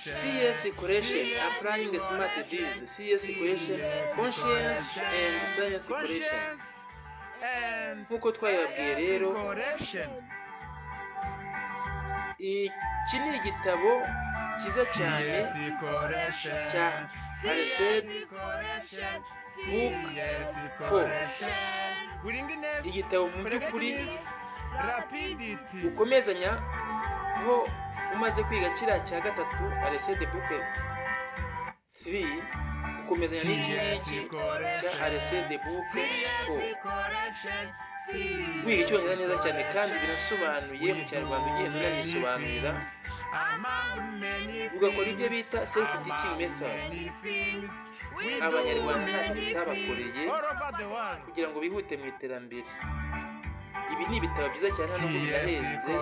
CS Correction, Applying Smart Deals, CS Correction, Conscience and Science Correction. Nk'uko twayabwiye rero, iki ni igitabo cyiza cyane cya Aresed Book 4. Igitabo mu by'ukuri ukomezanya aho umaze kwiga kiriya cya gatatu Aresed Book 3, ukomezanya n'iki ngiki cya Aresed Book 4. Wiga icyongereza neza cyane kandi binasobanuye mu Kinyarwanda, ugenda unanisobanurira, ugakora ibyo bita self teaching method. Abanyarwanda ntacyo tutabakoreye kugira ngo bihute mu iterambere. Ibi ni ibitabo byiza cyane nubwo binahenze,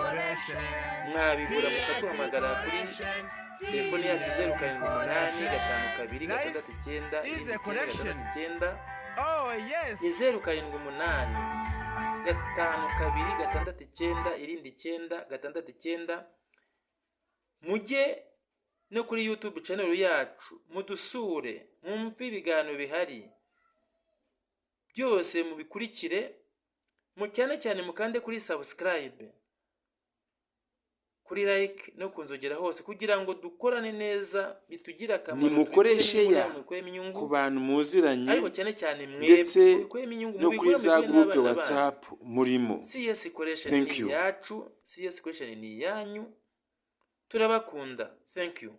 mwabigura mukaduhamagara kuri telefoni yacu 0785226969 ni 0785226969. Mujye no kuri YouTube channel yacu mudusure, mwumve ibiganiro bihari byose, mubikurikire, cyane mukande kuri subscribe, kuri like no kunzogera hose kugira ngo dukorane neza, bitugira akamaro. Nimukoreshe ya ku bantu muziranye, ariko cyane ndetse no kuri za groupe WhatsApp murimo. CS Correction ni yacu, CS Correction ni yanyu, turabakunda. Thank you.